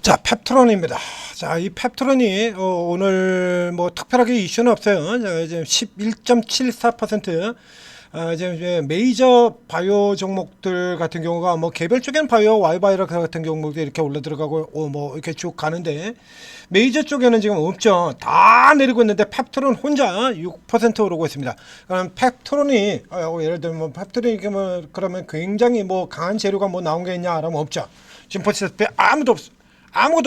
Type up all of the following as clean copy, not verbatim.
자, 펩트론입니다. 자, 이 펩트론이 오늘 뭐 특별하게 이슈는 없어요. 자, 이제 11.74%. 이제 메이저 바이오 종목들 같은 경우가 뭐 개별 쪽에는 바이오, 와이바이러 같은 종목들이 이렇게 올라 들어가고 뭐 이렇게 쭉 가는데 메이저 쪽에는 지금 없죠. 다 내리고 있는데 펩트론 혼자 6% 오르고 있습니다. 그럼 펩트론이 예를 들면 뭐 펩트론이 뭐 그러면 굉장히 뭐 강한 재료가 뭐 나온 게 있냐라면 없죠. 지금 보시다시피 아무것도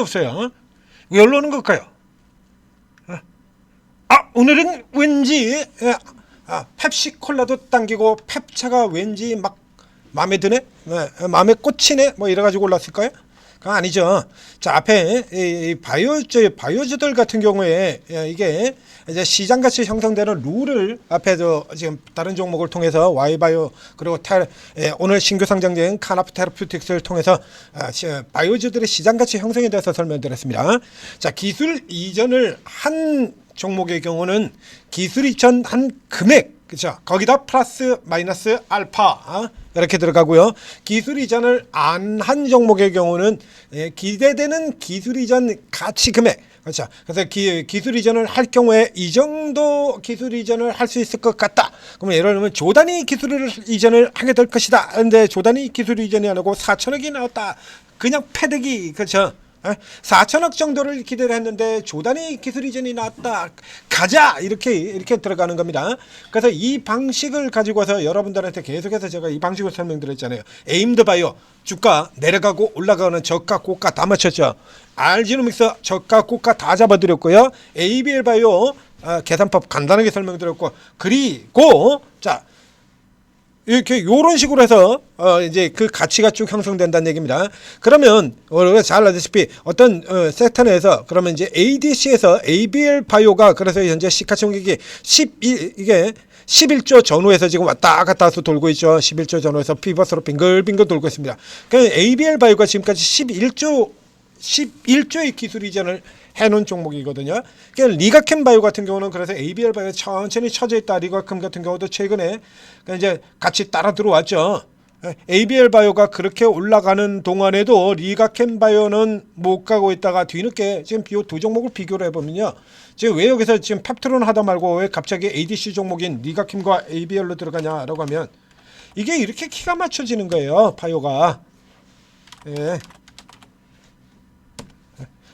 없어요. 왜 올라오는 걸까요? 오늘은 왠지 펩시콜라도 당기고 펩차가 왠지 막 마음에 드네, 마음에 꽂히네, 뭐 이래가지고 올랐을까요? 그건 아니죠. 자, 앞에 이 바이오주들 같은 경우에 이게 이제 시장 가치 형성되는 룰을 앞에서 지금 다른 종목을 통해서 와이바이오 그리고 오늘 신규 상장된 카나프 테라퓨틱스를 통해서 바이오주들의 시장 가치 형성에 대해서 설명드렸습니다. 자, 기술 이전을 한 종목의 경우는 기술 이전한 금액, 그렇죠? 거기다 플러스 마이너스 알파 이렇게 들어가고요. 기술 이전을 안 한 종목의 경우는 기대되는 기술 이전 가치 금액, 그렇죠? 그래서 기술 이전을 할 경우에 이 정도 기술 이전을 할 수 있을 것 같다. 그러면 예를 들면 조단위 기술 이전을 하게 될 것이다. 그런데 조단위 기술 이전이 아니고 4천억이 나왔다. 그냥 패대기, 그렇죠? 4천억 정도를 기대를 했는데 조단위 기술 이전이 나왔다. 가자! 이렇게 들어가는 겁니다. 그래서 이 방식을 가지고 와서 여러분들한테 계속해서 제가 이 방식을 설명드렸잖아요. 에임드 바이오 주가 내려가고 올라가는 저가 고가 다 맞췄죠. 알지노믹스 저가 고가 다 잡아드렸고요. ABL 바이오 계산법 간단하게 설명드렸고, 그리고 자, 이렇게 요런 식으로 해서 이제 그 가치가 쭉 형성된다는 얘기입니다. 그러면 우리가 잘 알다시피 어떤 섹터 내에서 그러면 이제 ADC에서 ABL 바이오가 그래서 현재 시가총액이 11조 전후에서 지금 왔다 갔다 해서 돌고 있죠. 11조 전후에서 피벗으로 빙글빙글 돌고 있습니다. 그러니까 ABL 바이오가 지금까지 11조의 기술 이전을 해놓은 종목이거든요. 그러니까 리가캠 바이오 같은 경우는 그래서 ABL 바이오 천천히 쳐져 있다. 리가캠 같은 경우도 최근에 이제 같이 따라 들어왔죠. ABL 바이오가 그렇게 올라가는 동안에도 리가캠 바이오는 못 가고 있다가 뒤늦게 지금 이 두 종목을 비교를 해보면요. 지금 왜 여기서 지금 펩트론 하다 말고 왜 갑자기 ADC 종목인 리가캠과 ABL로 들어가냐라고 하면 이게 이렇게 키가 맞춰지는 거예요. 바이오가. 예.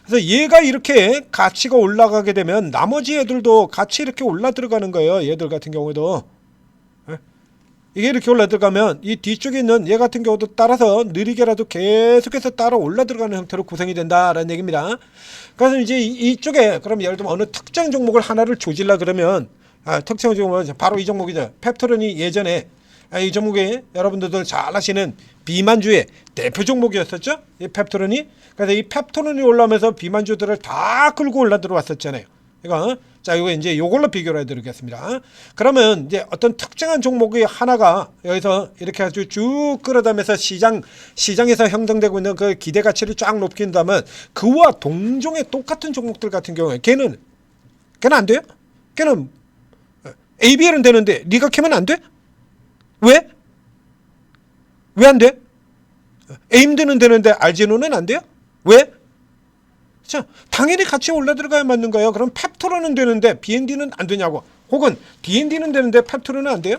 그래서 얘가 이렇게 가치가 올라가게 되면 나머지 애들도 같이 이렇게 올라 들어가는 거예요. 얘들 같은 경우에도. 이게 이렇게 올라 들어가면 이 뒤쪽에 있는 얘 같은 경우도 따라서 느리게라도 계속해서 따라 올라 들어가는 형태로 구성이 된다라는 얘기입니다. 그래서 이제 이쪽에 그럼 예를 들면 어느 특정 종목을 하나를 조질라 그러면 특정 종목은 바로 이 종목이죠. 펩트론이 예전에 이 종목이 여러분들도 잘 아시는 비만주의 대표 종목이었었죠. 이 펩트론이. 그래서 이 펩트론이 올라오면서 비만주들을 다 끌고 올라 들어왔었잖아요. 이거 이거 이제 요걸로 비교를 해드리겠습니다. 그러면 이제 어떤 특정한 종목이 하나가 여기서 이렇게 아주 쭉 끌어다면서 시장에서 형성되고 있는 그 기대 가치를 쫙 높인다면 그와 동종의 똑같은 종목들 같은 경우에 걔는 안 돼요? 걔는 ABL은 되는데 리가캠은 안 돼? 왜? 왜 안 돼? 에임드는 되는데 알지노는 안 돼요? 왜? 자, 당연히 같이 올라 들어가야 맞는 거예요. 그럼 펩트론은 되는데 BND는 안 되냐고. 혹은 DND는 되는데 펩트론은 안 돼요?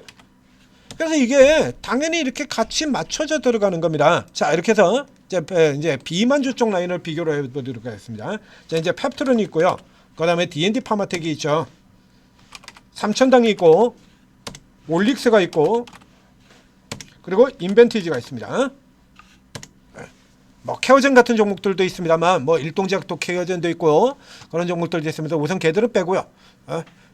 그래서 이게 당연히 이렇게 같이 맞춰져 들어가는 겁니다. 자, 이렇게 해서 이제 비만주 쪽 라인을 비교를 해보도록 하겠습니다. 자, 이제 펩트론이 있고요. 그 다음에 DND 파마텍이 있죠. 삼천당이 있고, 올릭스가 있고, 그리고 인벤티지가 있습니다. 뭐 케어젠 같은 종목들도 있습니다만 뭐 일동제약도 케어젠도 있고 그런 종목들도 있습니다. 우선 걔들은 빼고요.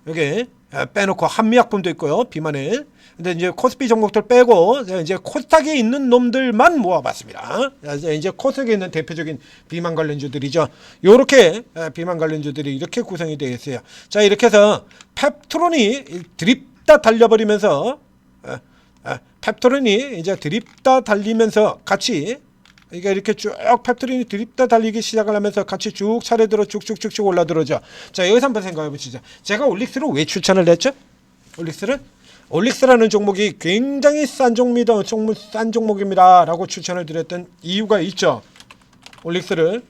여기 빼놓고 한미약품도 있고요. 비만에. 근데 이제 코스피 종목들 빼고 이제 코스닥에 있는 놈들만 모아봤습니다. 이제 코스닥에 있는 대표적인 비만 관련주들이죠. 요렇게 비만 관련주들이 이렇게 구성이 되어 있어요. 자, 이렇게 해서 펩트론이 드립다 달려버리면서 펩트론이 이제 드립다 달리면서 같이 이게 이렇게 쭉 펩트론이 드립다 달리기 시작을 하면서 같이 쭉 차례대로 쭉쭉쭉쭉 올라들어죠. 자, 여기서 한번 생각해 보시죠. 제가 올릭스를 왜 추천을 했죠? 올릭스라는 종목이 굉장히 싼 종목입니다 라고 추천을 드렸던 이유가 있죠. 올릭스를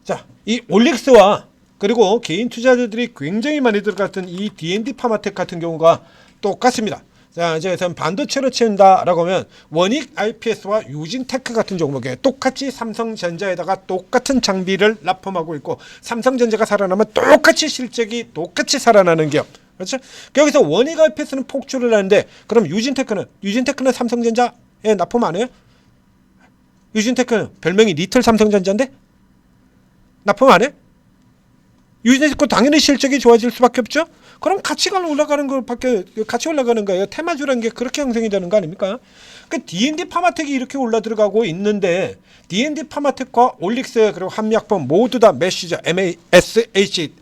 자, 이 올릭스와 그리고 개인 투자자들이 굉장히 많이 들어갔던 이 D&D 파마텍 같은 경우가 똑같습니다. 자, 이제 반도체로 채운다라고 하면 원익 IPS와 유진테크 같은 종목에 똑같이 삼성전자에다가 똑같은 장비를 납품하고 있고, 삼성전자가 살아나면 똑같이 실적이 똑같이 살아나는 기업. 그렇죠? 여기서 원익 IPS는 폭주를 하는데, 그럼 유진테크는 삼성전자에 납품 안 해요? 유진테크는 별명이 리틀 삼성전자인데 납품 안 해? 유진테크 당연히 실적이 좋아질 수밖에 없죠. 그럼 가치가 올라가는 것밖에, 같이 올라가는 거예요. 테마주라는 게 그렇게 형성이 되는 거 아닙니까? 그 D&D 파마텍이 이렇게 올라 들어가고 있는데, D&D 파마텍과 올릭스 그리고 한미약품 모두 다 메시저 MASH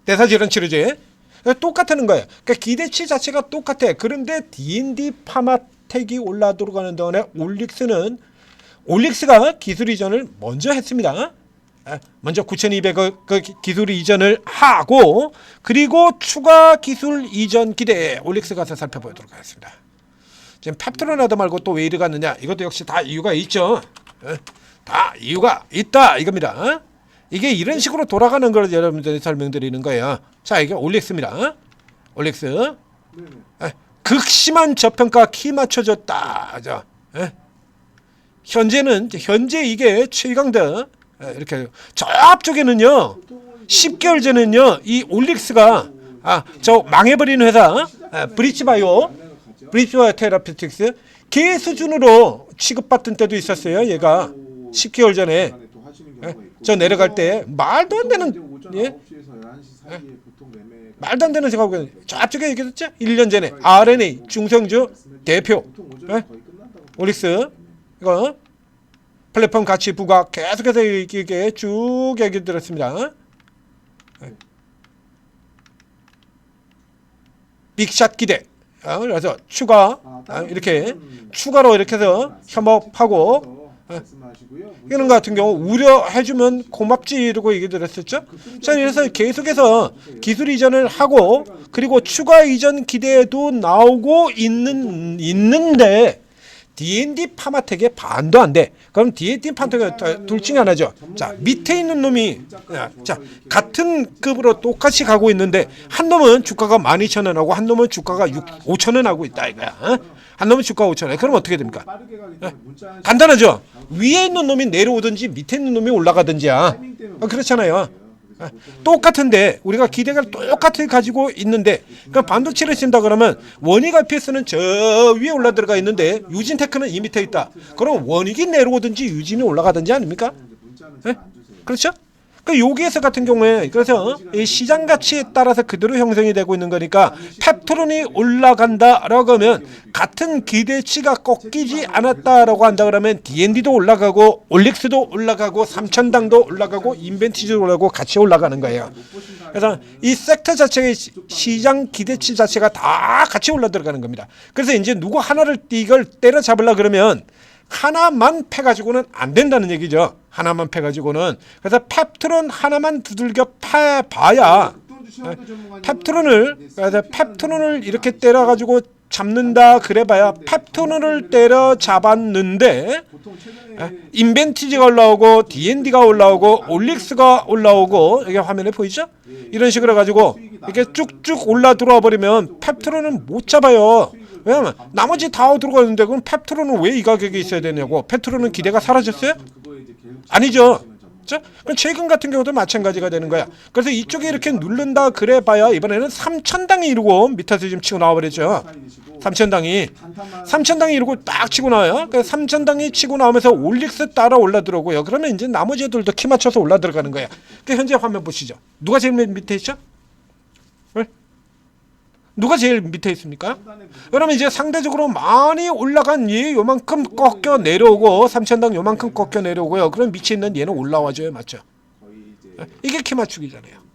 대사질환 치료제 똑같다는 거예요. 그러니까 기대치 자체가 똑같아. 그런데 D&D 파마텍이 올라 들어가는 동안에 올릭스가 기술 이전을 먼저 했습니다. 먼저 9200을 그 기술 이전을 하고, 그리고 추가 기술 이전 기대에 올릭스 가서 살펴보도록 하겠습니다. 지금 펩트론하다 말고 또 왜 이리 갔느냐? 이것도 역시 다 이유가 있죠. 다 이유가 있다 이겁니다. 이게 이런 식으로 돌아가는 걸 여러분들이 설명드리는 거예요. 자, 이게 올릭스입니다. 올릭스. 극심한 저평가 키 맞춰줬다. 현재 이게 최강대. 이렇게 저 앞쪽에는요 10개월 전에는요 이 올릭스가 저 망해버린 회사 브리치바이오 테라피틱스 개 수준으로 취급받던 때도 있었어요. 얘가 10개월 전에 저 내려갈 때 말도 안 되는 말도 안 되는 생각하고, 저 앞쪽에 얘기했죠. 1년 전에 RNA 중성주 대표 올릭스 이거 플랫폼 가치 부각 계속해서 이게 쭉 얘기 들었습니다. 빅샷 기대. 그래서 이렇게 추가로 이렇게 해서 협업하고 이런 것 같은 경우 우려해주면 고맙지 이러고 얘기 들었었죠. 자, 그래서 계속해서 기술 이전을 하고, 그리고 추가 이전 기대도 나오고 있는데 D&D 파마텍에 반도 안 돼. 그럼 D&D 파마텍 둘 중에 하나죠. 자, 밑에 있는 놈이 같은 급으로 똑같이 가고 있는데, 한 놈은 주가가 12,000원 하고 한 놈은 주가가 5,000원 하고 있다 이거야. 한 놈은 주가가 5,000원. 그럼 어떻게 됩니까? 간단하죠. 위에 있는 놈이 내려오든지 밑에 있는 놈이 올라가든지야. 그렇잖아요. 똑같은데 우리가 기대가 똑같이 가지고 있는데, 그러니까 반도체를 쓴다 그러면 원익 IPS는 저 위에 올라 들어가 있는데 유진테크는 이 밑에 있다. 그럼 원익이 내려오든지 유진이 올라가든지 아닙니까? 그렇죠? 그 여기에서 같은 경우에 그래서 이 시장 가치에 따라서 그대로 형성이 되고 있는 거니까, 펩트론이 올라간다라고 하면 같은 기대치가 꺾이지 않았다라고 한다 그러면 D&D도 올라가고 올릭스도 올라가고 삼천당도 올라가고 인벤티지도 올라가고 같이 올라가는 거예요. 그래서 이 섹터 자체의 시장 기대치 자체가 다 같이 올라 들어가는 겁니다. 그래서 이제 누구 하나를 이걸 때려잡으려 그러면 하나만 패가지고는 안 된다는 얘기죠. 하나만 패가지고는. 그래서 펩트론 하나만 두들겨 패봐야, 펩트론을 이렇게 때려가지고 잡는다 그래봐야 펩트론을 때려 잡았는데 인벤티지가 올라오고 D&D가 올라오고 올릭스가 올라오고, 이게 화면에 보이죠? 이런 식으로 해가지고 이렇게 쭉쭉 올라 들어와 버리면 펩트론은 못 잡아요. 왜냐면 나머지 다 들어가는데, 그럼 펩트론은 왜 이 가격에 있어야 되냐고. 펩트론은 기대가 사라졌어요? 아니죠. 그럼 최근 같은 경우도 마찬가지가 되는 거야. 그래서 이쪽에 이렇게 누른다 그래봐야 이번에는 3천당이 이루고 밑에서 지금 치고 나와버렸죠. 3천당이 이루고 딱 치고 나와요. 그래서 3천당이 치고 나오면서 올릭스 따라 올라 들어오고요. 그러면 이제 나머지 애들도 키 맞춰서 올라 들어가는 거야. 현재 화면 보시죠. 누가 제일 밑에 있죠? 누가 제일 밑에 있습니까? 그러면 이제 상대적으로 많이 올라간 얘 요만큼 꺾여 내려오고, 3천당 요만큼 꺾여 내려오고요. 그럼 밑에 있는 얘는 올라와줘요. 맞죠? 이게 키 맞추기잖아요.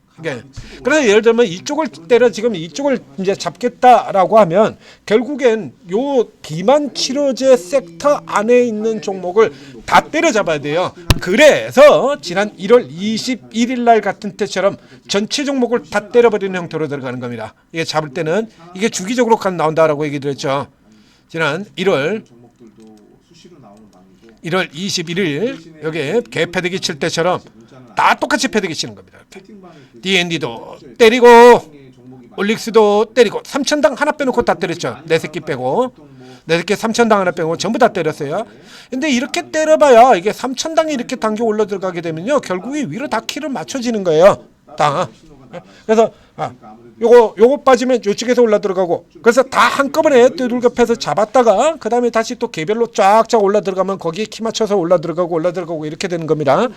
그래서 예를 들면 이쪽을 때려 지금 이쪽을 이제 잡겠다라고 하면 결국엔 요 비만 치료제 섹터 안에 있는 종목을 다 때려잡아야 돼요. 그래서 지난 1월 21일 날 같은 때처럼 전체 종목을 다 때려버리는 형태로 들어가는 겁니다. 이게 잡을 때는 이게 주기적으로 나온다라고 얘기 드렸죠. 지난 1월 1월 21일 여기 개 패대기 칠 때처럼 다 똑같이 패대기 치는 겁니다. D&D도 때리고 올릭스도 때리고 3천당 하나 빼놓고 다 때렸죠. 내 새끼 빼고 내 새끼 3천당 하나 빼고 전부 다 때렸어요. 근데 이렇게 때려봐야 이게 3천당이 이렇게 당겨 올라 들어가게 되면요 결국에 위로 다 키를 맞춰지는 거예요. 다. 그래서 요거 빠지면 요쪽에서 올라 들어가고 그래서 다 한꺼번에 두들겨 패서 잡았다가 그 다음에 다시 또 개별로 쫙쫙 올라 들어가면 거기에 키 맞춰서 올라 들어가고 이렇게 되는 겁니다.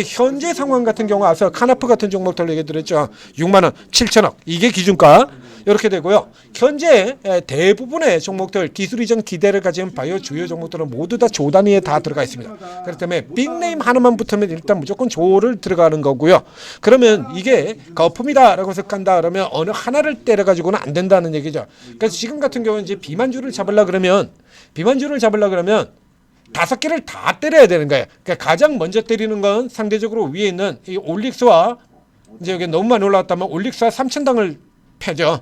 현재 상황 같은 경우 앞서 카나프 같은 종목들 얘기 드렸죠. 6만원 7천억 이게 기준가 이렇게 되고요. 현재 대부분의 종목들 기술 이전 기대를 가진 바이오 주요 종목들은 모두 다 조 단위에 다 들어가 있습니다. 그렇기 때문에 빅네임 하나만 붙으면 일단 무조건 조를 들어가는 거고요. 그러면 이게 거품이다라고 생각한다 그러면 어느 하나를 때려가지고는 안 된다는 얘기죠. 그래서 지금 같은 경우는 이제 비만주를 잡으려 그러면 5개를 다 때려야 되는 거예요. 그러니까 가장 먼저 때리는 건 상대적으로 위에 있는 이 올릭스와 이제 여기 너무 많이 올라왔다면 올릭스와 3천당을 패죠.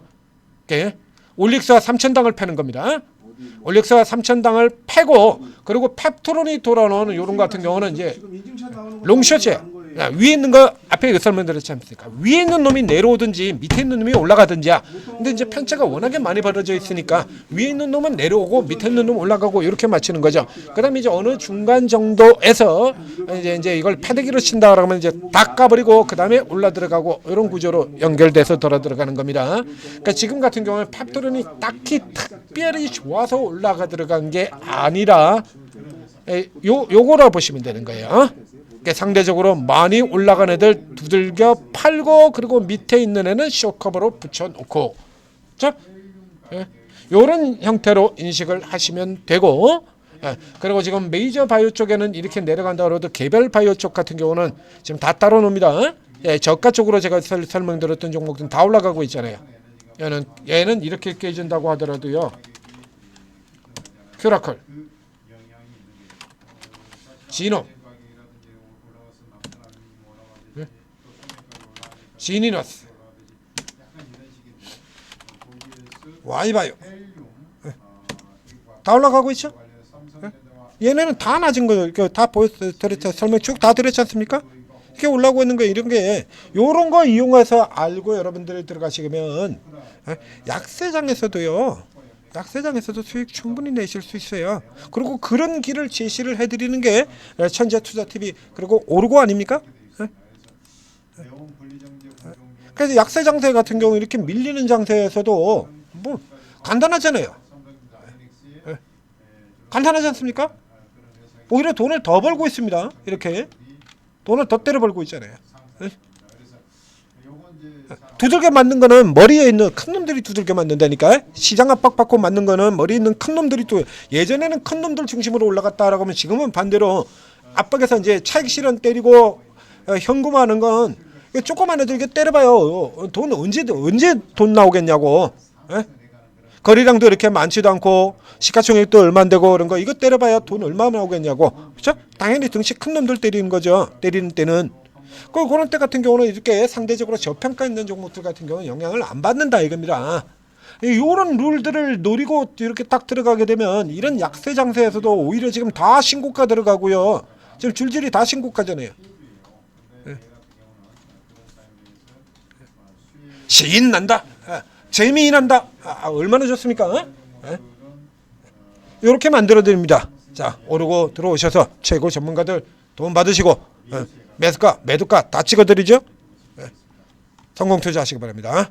이렇게 올릭스와 3천당을 패는 겁니다. 올릭스와 3천당을 패고 그리고 펩토론이 돌아오는 이런 같은 경우는 이제 롱숏이에요. 위에 있는 거 앞에 설명드렸지 않습니까? 위에 있는 놈이 내려오든지 밑에 있는 놈이 올라가든지야. 근데 이제 편차가 워낙에 많이 벌어져 있으니까 위에 있는 놈은 내려오고 밑에 있는 놈은 올라가고 이렇게 맞추는 거죠. 그다음에 이제 어느 중간 정도에서 이제 이걸 패대기로 친다 그러면 이제 다 까버리고 그다음에 올라 들어가고 이런 구조로 연결돼서 돌아 들어가는 겁니다. 그러니까 지금 같은 경우는 펩토론이 딱히 특별히 좋아서 올라가 들어간 게 아니라 요거라 보시면 되는 거예요. 상대적으로 많이 올라간 애들 두들겨 팔고 그리고 밑에 있는 애는 쇼커버로 붙여놓고 자 이런 형태로 인식을 하시면 되고 그리고 지금 메이저 바이오 쪽에는 이렇게 내려간다 그래도 개별 바이오 쪽 같은 경우는 지금 다 따로 놉니다. 저가 쪽으로 제가 설명드렸던 종목들은 다 올라가고 있잖아요. 얘는 이렇게 깨진다고 하더라도요. 큐라클 지노 지니너스 와이바이오 다 올라가고 있죠? 얘네는 다 낮은 거예요. 다 보였죠? 설명 쭉 다 드렸지 않습니까? 이렇게 올라오고 있는 거 이런 게 요런 거 이용해서 알고 여러분들이 들어가시면 약세장에서도 수익 충분히 내실 수 있어요. 그리고 그런 길을 제시를 해드리는 게 천재투자TV 그리고 오르고 아닙니까? 그래서 약세 장세 같은 경우 이렇게 밀리는 장세에서도 뭐 간단하잖아요. 간단하지 않습니까? 오히려 돈을 더 벌고 있습니다. 이렇게 돈을 더 때려 벌고 있잖아요. 두들겨 맞는 거는 머리에 있는 큰 놈들이 두들겨 맞는다니까. 시장 압박 받고 맞는 거는 머리에 있는 큰 놈들이 또 예전에는 큰 놈들 중심으로 올라갔다라고 하면 지금은 반대로 압박에서 이제 차익 실현 때리고 현금화하는 건 조그만 애들 이게 때려봐요. 돈 언제 돈 나오겠냐고. 거래량도 이렇게 많지도 않고 시가총액도 얼마 안 되고 그런 거 이거 때려봐야 돈 얼마 나오겠냐고. 그렇죠? 당연히 등치 큰 놈들 때리는 거죠. 때리는 때는. 그런 때 같은 경우는 이렇게 상대적으로 저평가 있는 종목들 같은 경우는 영향을 안 받는다 이겁니다. 이런 룰들을 노리고 이렇게 딱 들어가게 되면 이런 약세 장세에서도 오히려 지금 다 신고가 들어가고요. 지금 줄줄이 다 신고가잖아요. 시인 난다. 재미난다. 얼마나 좋습니까? 이렇게 만들어 드립니다. 자, 오르고 들어오셔서 최고 전문가들 도움 받으시고 매수가, 매도가 다 찍어 드리죠. 성공 투자하시기 바랍니다.